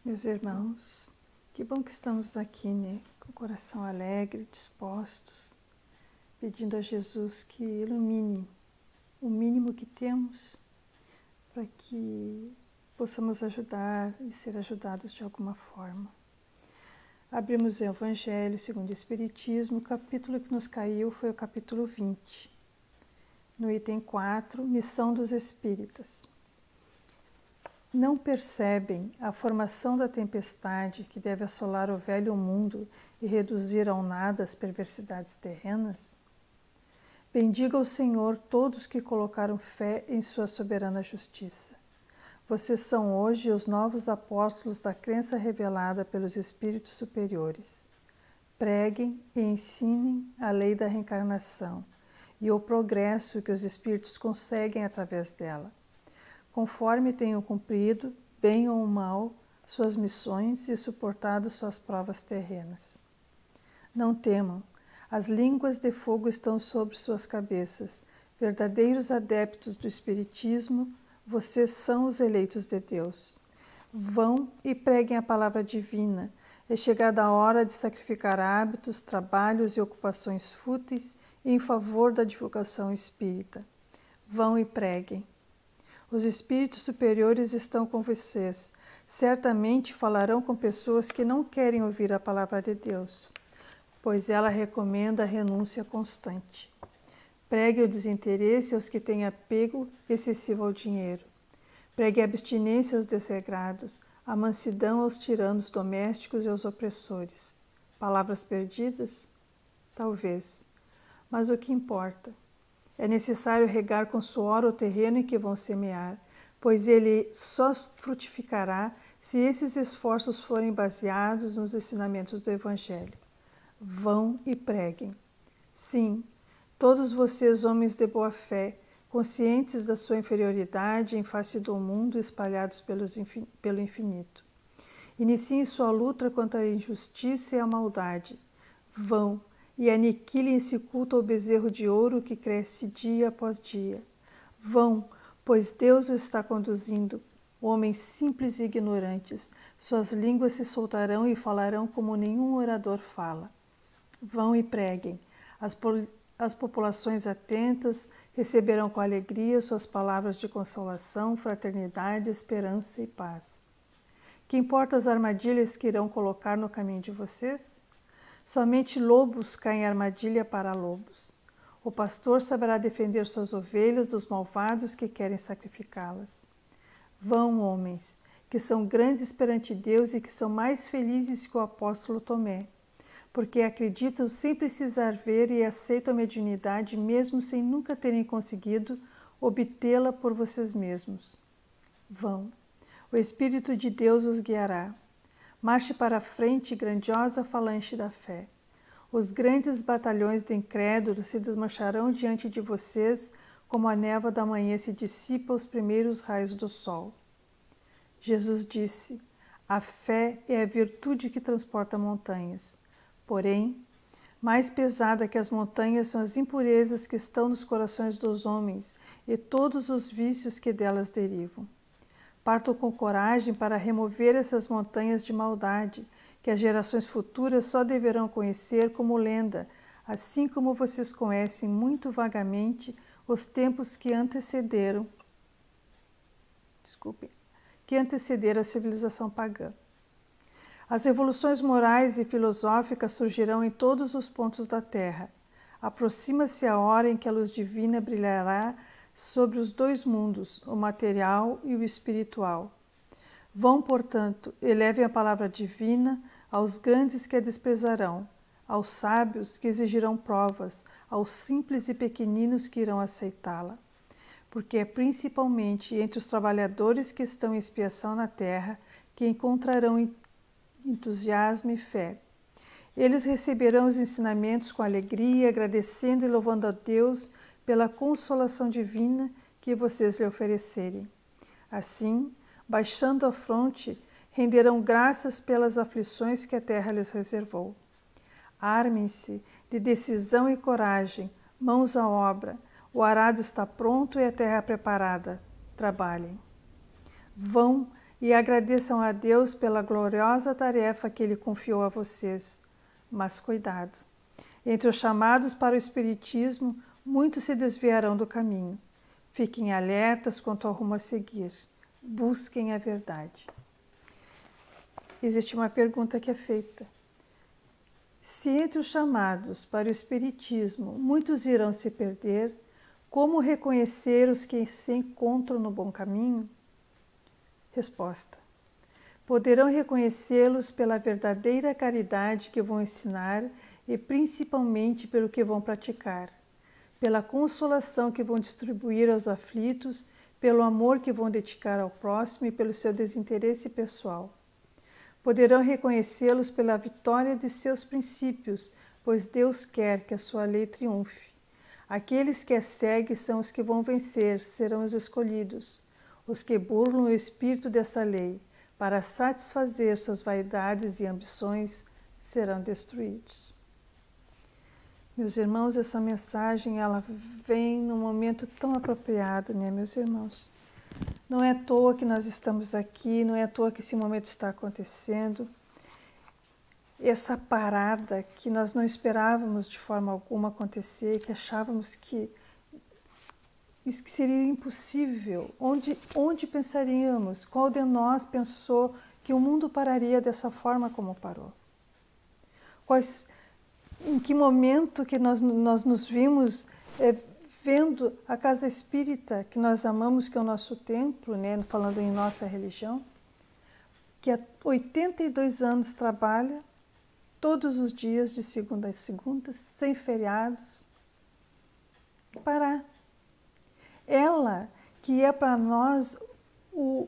Meus irmãos, que bom que estamos aqui, né? Com o coração alegre, dispostos, pedindo a Jesus que ilumine o mínimo que temos para que possamos ajudar e ser ajudados de alguma forma. Abrimos o Evangelho segundo o Espiritismo, o capítulo que nos caiu foi o capítulo 20. No item 4, Missão dos Espíritas. Não percebem a formação da tempestade que deve assolar o velho mundo e reduzir ao nada as perversidades terrenas? Bendiga o Senhor todos que colocaram fé em sua soberana justiça. Vocês são hoje os novos apóstolos da crença revelada pelos espíritos superiores. Preguem e ensinem a lei da reencarnação e o progresso que os espíritos conseguem através dela, conforme tenham cumprido, bem ou mal, suas missões e suportado suas provas terrenas. Não temam, as línguas de fogo estão sobre suas cabeças. Verdadeiros adeptos do Espiritismo, vocês são os eleitos de Deus. Vão e preguem a palavra divina. É chegada a hora de sacrificar hábitos, trabalhos e ocupações fúteis em favor da divulgação espírita. Vão e preguem. Os espíritos superiores estão com vocês. Certamente falarão com pessoas que não querem ouvir a palavra de Deus, pois ela recomenda a renúncia constante. Pregue o desinteresse aos que têm apego excessivo ao dinheiro. Pregue a abstinência aos desregrados, a mansidão aos tiranos domésticos e aos opressores. Palavras perdidas? Talvez. Mas o que importa? É necessário regar com suor o terreno em que vão semear, pois ele só frutificará se esses esforços forem baseados nos ensinamentos do Evangelho. Vão e preguem. Sim, todos vocês, homens de boa fé, conscientes da sua inferioridade em face do mundo espalhados pelo infinito. Iniciem sua luta contra a injustiça e a maldade. Vão e aniquilem esse culto ao bezerro de ouro que cresce dia após dia. Vão, pois Deus o está conduzindo. Homens simples e ignorantes, suas línguas se soltarão e falarão como nenhum orador fala. Vão e preguem. As populações atentas receberão com alegria suas palavras de consolação, fraternidade, esperança e paz. Que importa as armadilhas que irão colocar no caminho de vocês? Somente lobos caem em armadilha para lobos. O pastor saberá defender suas ovelhas dos malvados que querem sacrificá-las. Vão, homens, que são grandes perante Deus e que são mais felizes que o apóstolo Tomé, porque acreditam sem precisar ver e aceitam a mediunidade mesmo sem nunca terem conseguido obtê-la por vocês mesmos. Vão. O Espírito de Deus os guiará. Marche para a frente, grandiosa falange da fé. Os grandes batalhões de incrédulos se desmancharão diante de vocês, como a névoa da manhã se dissipa aos primeiros raios do sol. Jesus disse: a fé é a virtude que transporta montanhas. Porém, mais pesada que as montanhas são as impurezas que estão nos corações dos homens e todos os vícios que delas derivam. Partam com coragem para remover essas montanhas de maldade, que as gerações futuras só deverão conhecer como lenda, assim como vocês conhecem muito vagamente os tempos que antecederam a civilização pagã. As revoluções morais e filosóficas surgirão em todos os pontos da Terra. Aproxima-se a hora em que a luz divina brilhará sobre os dois mundos, o material e o espiritual. Vão, portanto, e levem a palavra divina aos grandes que a desprezarão, aos sábios que exigirão provas, aos simples e pequeninos que irão aceitá-la. Porque é principalmente entre os trabalhadores que estão em expiação na terra que encontrarão entusiasmo e fé. Eles receberão os ensinamentos com alegria, agradecendo e louvando a Deus pela consolação divina que vocês lhe oferecerem. Assim, baixando a fronte, renderão graças pelas aflições que a terra lhes reservou. Armem-se de decisão e coragem, mãos à obra. O arado está pronto e a terra preparada. Trabalhem. Vão e agradeçam a Deus pela gloriosa tarefa que Ele confiou a vocês. Mas cuidado! Entre os chamados para o Espiritismo, muitos se desviarão do caminho. Fiquem alertas quanto ao rumo a seguir. Busquem a verdade. Existe uma pergunta que é feita. Se entre os chamados para o Espiritismo muitos irão se perder, como reconhecer os que se encontram no bom caminho? Resposta. Poderão reconhecê-los pela verdadeira caridade que vão ensinar e principalmente pelo que vão praticar, pela consolação que vão distribuir aos aflitos, pelo amor que vão dedicar ao próximo e pelo seu desinteresse pessoal. Poderão reconhecê-los pela vitória de seus princípios, pois Deus quer que a sua lei triunfe. Aqueles que a seguem são os que vão vencer, serão os escolhidos. Os que burlam o espírito dessa lei para satisfazer suas vaidades e ambições serão destruídos. Meus irmãos, essa mensagem ela vem num momento tão apropriado, né, meus irmãos? Não é à toa que nós estamos aqui, não é à toa que esse momento está acontecendo. Essa parada que nós não esperávamos de forma alguma acontecer, que achávamos que seria impossível. Onde pensaríamos? Qual de nós pensou que o mundo pararia dessa forma como parou? Em que momento que nós nos vimos vendo a casa espírita que nós amamos, que é o nosso templo, né, falando em nossa religião, que há 82 anos trabalha todos os dias, de segunda a segunda, sem feriados, parar. Ela, que é para nós o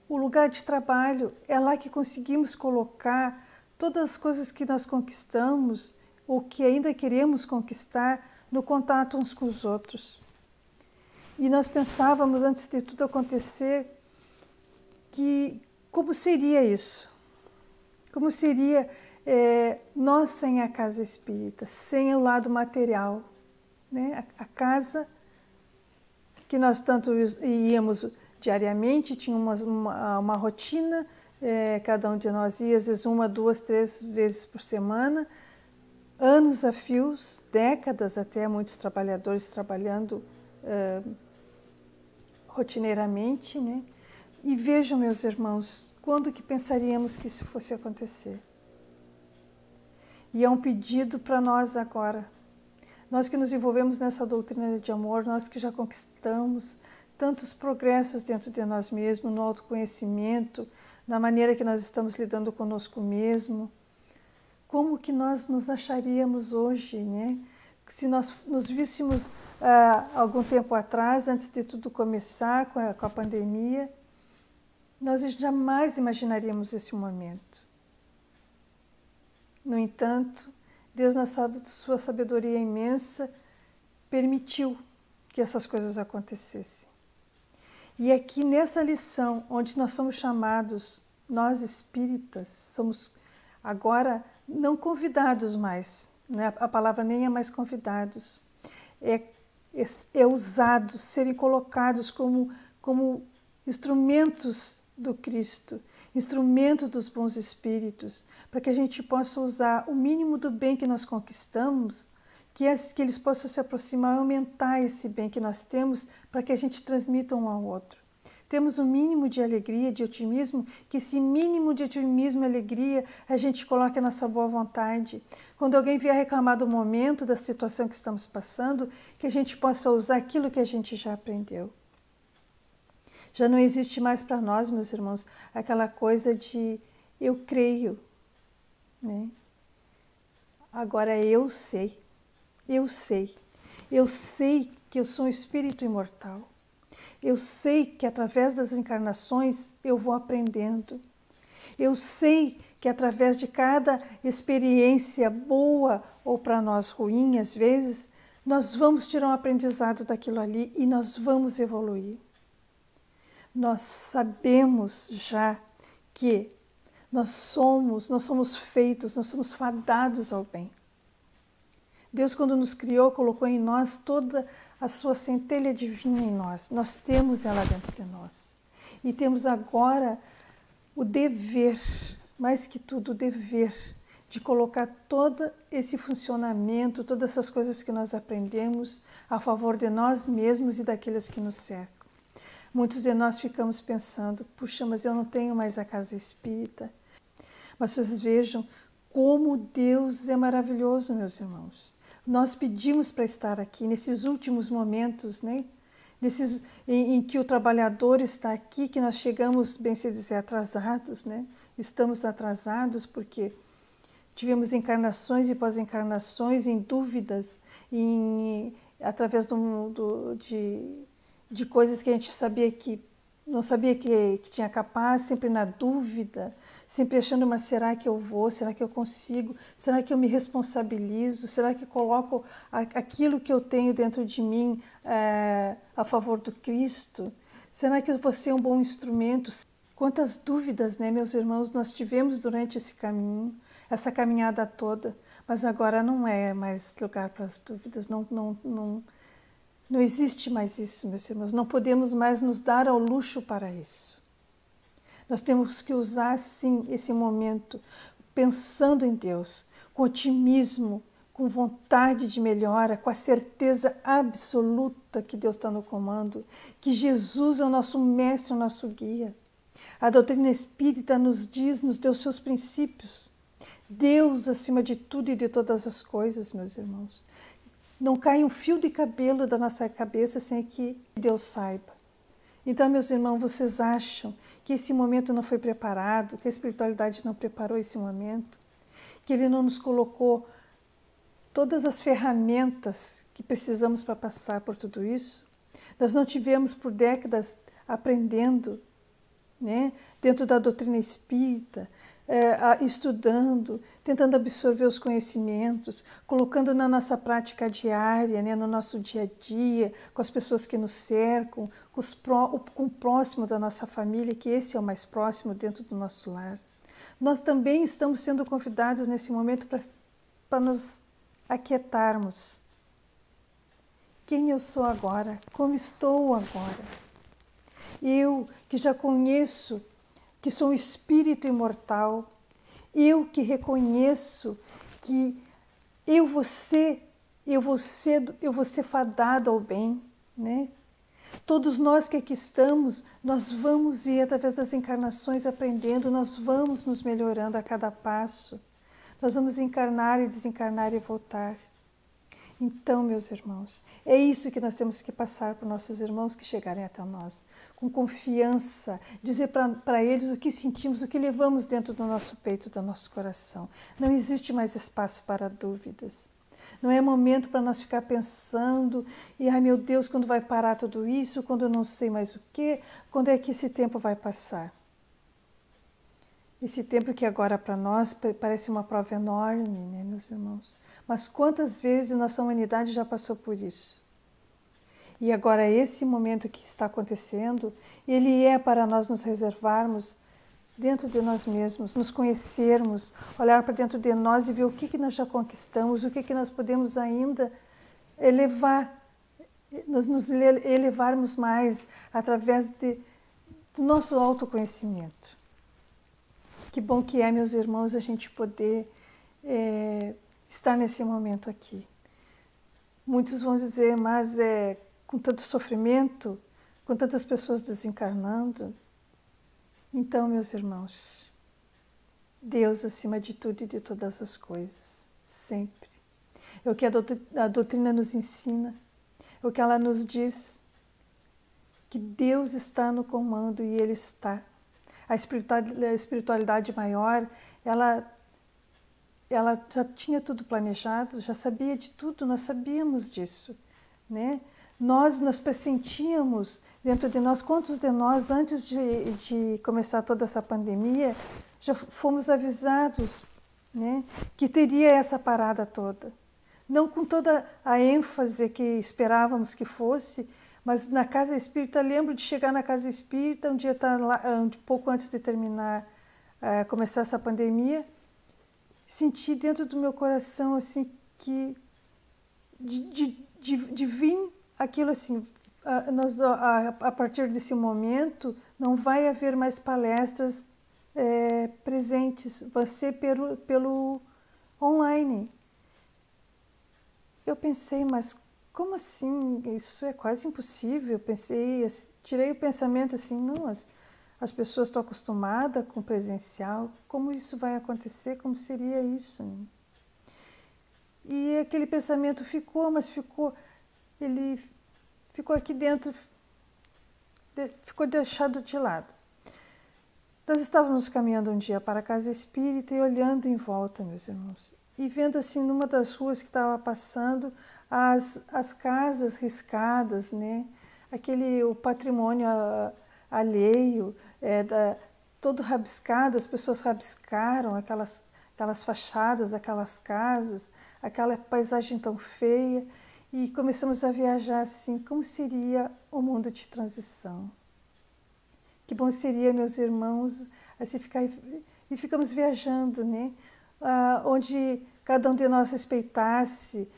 lugar de trabalho, é lá que conseguimos colocar todas as coisas que nós conquistamos, ou que ainda queremos conquistar, no contato uns com os outros. E nós pensávamos, antes de tudo acontecer, que como seria isso? Como seria nós sem a casa espírita, sem o lado material, né? A casa que nós tanto íamos diariamente, tínhamos uma rotina, cada um de nós ia, às vezes 1, 2, 3 vezes por semana, anos a fios, décadas até, muitos trabalhadores trabalhando rotineiramente, né? E vejam, meus irmãos, quando que pensaríamos que isso fosse acontecer? E é um pedido para nós agora. Nós que nos envolvemos nessa doutrina de amor, nós que já conquistamos tantos progressos dentro de nós mesmos, no autoconhecimento, na maneira que nós estamos lidando conosco mesmo, como que nós nos acharíamos hoje, né? Se nós nos víssemos algum tempo atrás, antes de tudo começar com a pandemia, nós jamais imaginaríamos esse momento. No entanto, Deus, na sua sabedoria imensa, permitiu que essas coisas acontecessem. E aqui nessa lição, onde nós somos chamados, nós espíritas, somos agora não convidados mais, né? A palavra nem é mais convidados, é usados, serem colocados como instrumentos do Cristo, instrumento dos bons espíritos, para que a gente possa usar o mínimo do bem que nós conquistamos, que eles possam se aproximar e aumentar esse bem que nós temos, para que a gente transmita um ao outro. Temos um mínimo de alegria, de otimismo, que esse mínimo de otimismo e alegria a gente coloca a nossa boa vontade. Quando alguém vier reclamar do momento, da situação que estamos passando, que a gente possa usar aquilo que a gente já aprendeu. Já não existe mais para nós, meus irmãos, aquela coisa de eu creio, né? Agora eu sei que eu sou um espírito imortal. Eu sei que através das encarnações eu vou aprendendo. Eu sei que através de cada experiência boa ou para nós ruim, às vezes, nós vamos tirar um aprendizado daquilo ali e nós vamos evoluir. Nós sabemos já que nós somos feitos, nós somos fadados ao bem. Deus, quando nos criou, colocou em nós toda a sua centelha divina em nós. Nós temos ela dentro de nós. E temos agora o dever, mais que tudo, o dever de colocar todo esse funcionamento, todas essas coisas que nós aprendemos a favor de nós mesmos e daqueles que nos cercam. Muitos de nós ficamos pensando, puxa, mas eu não tenho mais a casa espírita. Mas vocês vejam como Deus é maravilhoso, meus irmãos. Nós pedimos para estar aqui nesses últimos momentos, né? Em que o trabalhador está aqui, que nós chegamos, bem se dizer, atrasados, né? Estamos atrasados porque tivemos encarnações e pós-encarnações em dúvidas, através de coisas que a gente sabia que não sabia que tinha capaz, sempre na dúvida, sempre achando, mas será que eu vou? Será que eu consigo? Será que eu me responsabilizo? Será que coloco aquilo que eu tenho dentro de mim a favor do Cristo? Será que eu vou ser um bom instrumento? Quantas dúvidas, né, meus irmãos, nós tivemos durante esse caminho, essa caminhada toda, mas agora não é mais lugar para as dúvidas, não existe mais isso, meus irmãos. Não podemos mais nos dar ao luxo para isso. Nós temos que usar, sim, esse momento pensando em Deus, com otimismo, com vontade de melhora, com a certeza absoluta que Deus está no comando, que Jesus é o nosso mestre, o nosso guia. A doutrina espírita nos deu seus princípios. Deus acima de tudo e de todas as coisas, meus irmãos. Não cai um fio de cabelo da nossa cabeça sem que Deus saiba. Então, meus irmãos, vocês acham que esse momento não foi preparado, que a espiritualidade não preparou esse momento, que Ele não nos colocou todas as ferramentas que precisamos para passar por tudo isso? Nós não tivemos por décadas aprendendo, né, dentro da doutrina espírita, estudando, tentando absorver os conhecimentos, colocando na nossa prática diária, né, no nosso dia a dia, com as pessoas que nos cercam, com o próximo da nossa família, que esse é o mais próximo dentro do nosso lar. Nós também estamos sendo convidados nesse momento para nos aquietarmos. Quem eu sou agora? Como estou agora? Eu que já conheço que sou um espírito imortal, eu que reconheço que eu vou ser fadada ao bem, né? Todos nós que aqui estamos, nós vamos ir através das encarnações aprendendo, nós vamos nos melhorando a cada passo. Nós vamos encarnar e desencarnar e voltar. Então, meus irmãos, é isso que nós temos que passar para os nossos irmãos que chegarem até nós, com confiança, dizer para eles o que sentimos, o que levamos dentro do nosso peito, do nosso coração. Não existe mais espaço para dúvidas. Não é momento para nós ficar pensando, e ai meu Deus, quando vai parar tudo isso, quando eu não sei mais o quê, quando é que esse tempo vai passar? Esse tempo que agora para nós parece uma prova enorme, né, meus irmãos? Mas quantas vezes nossa humanidade já passou por isso? E agora esse momento que está acontecendo, ele é para nós nos reservarmos dentro de nós mesmos, nos conhecermos, olhar para dentro de nós e ver o que nós já conquistamos, o que nós podemos ainda elevar, nos elevarmos mais através do nosso autoconhecimento. Que bom que é, meus irmãos, a gente poder estar nesse momento aqui. Muitos vão dizer, mas com tanto sofrimento, com tantas pessoas desencarnando. Então, meus irmãos, Deus acima de tudo e de todas as coisas, sempre. É o que a doutrina nos ensina, é o que ela nos diz, que Deus está no comando e Ele está. A espiritualidade maior, ela já tinha tudo planejado, já sabia de tudo, nós sabíamos disso, né? Nós pressentíamos dentro de nós, quantos de nós, antes de começar toda essa pandemia, já fomos avisados, né, que teria essa parada toda. Não com toda a ênfase que esperávamos que fosse, mas na Casa Espírita, lembro de chegar na Casa Espírita, um dia lá, pouco antes de terminar, começar essa pandemia, senti dentro do meu coração assim que de vir aquilo assim, a partir desse momento não vai haver mais palestras presentes, vai ser pelo online. Eu pensei, mas como assim? Isso é quase impossível. Eu pensei, tirei o pensamento assim, não, as pessoas estão acostumadas com presencial, como isso vai acontecer, como seria isso? Né? E aquele pensamento ficou, mas ele ficou aqui dentro, ficou deixado de lado. Nós estávamos caminhando um dia para a casa espírita e olhando em volta, meus irmãos, e vendo assim, numa das ruas que estava passando, as casas riscadas, né? O patrimônio alheio, todo rabiscado, as pessoas rabiscaram aquelas fachadas daquelas casas, aquela paisagem tão feia, e começamos a viajar assim, como seria o mundo de transição. Que bom seria, meus irmãos, assim e ficamos viajando, né? Onde cada um de nós respeitasse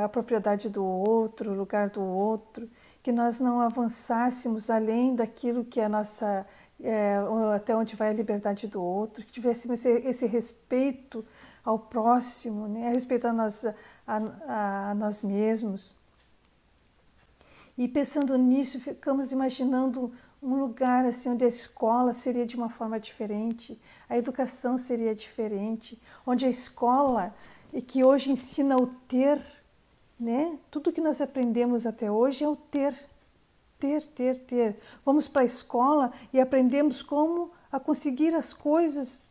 a propriedade do outro, o lugar do outro, que nós não avançássemos além daquilo que é a nossa, até onde vai a liberdade do outro, que tivéssemos esse respeito ao próximo, né? Respeito a nós mesmos. E pensando nisso, ficamos imaginando um lugar assim onde a escola seria de uma forma diferente, a educação seria diferente, onde a escola, que hoje ensina o ter, né? Tudo que nós aprendemos até hoje é o ter. Vamos para a escola e aprendemos como a conseguir as coisas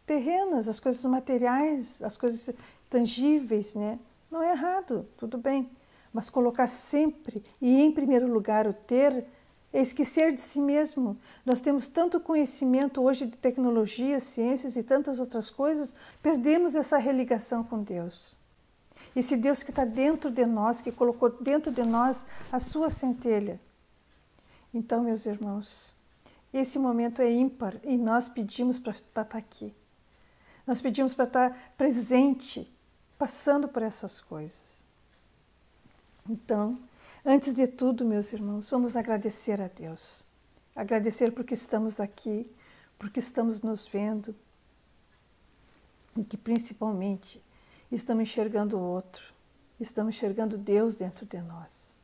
terrenas, as coisas materiais, as coisas tangíveis, né? Não é errado, tudo bem. Mas colocar sempre e em primeiro lugar o ter é esquecer de si mesmo. Nós temos tanto conhecimento hoje de tecnologia, ciências e tantas outras coisas, perdemos essa religação com Deus. Esse Deus que está dentro de nós, que colocou dentro de nós a sua centelha. Então, meus irmãos, esse momento é ímpar e nós pedimos para estar aqui. Nós pedimos para estar presente, passando por essas coisas. Então, antes de tudo, meus irmãos, vamos agradecer a Deus. Agradecer porque estamos aqui, porque estamos nos vendo e que principalmente estamos enxergando o outro, estamos enxergando Deus dentro de nós.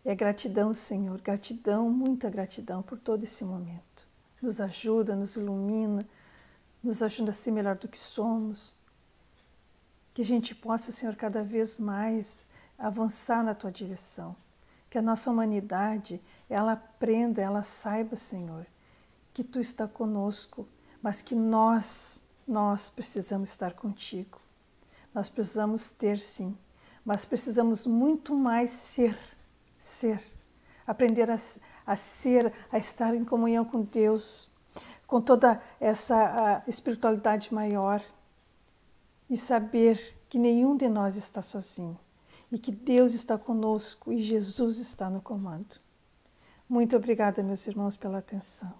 É gratidão, Senhor, gratidão, muita gratidão por todo esse momento. Nos ajuda, nos ilumina, nos ajuda a ser melhor do que somos. Que a gente possa, Senhor, cada vez mais avançar na Tua direção. Que a nossa humanidade, ela aprenda, ela saiba, Senhor, que Tu está conosco, mas que nós precisamos estar contigo. Nós precisamos ter, sim, mas precisamos muito mais ser. Aprender a ser, a estar em comunhão com Deus, com toda essa espiritualidade maior e saber que nenhum de nós está sozinho e que Deus está conosco e Jesus está no comando. Muito obrigada, meus irmãos, pela atenção.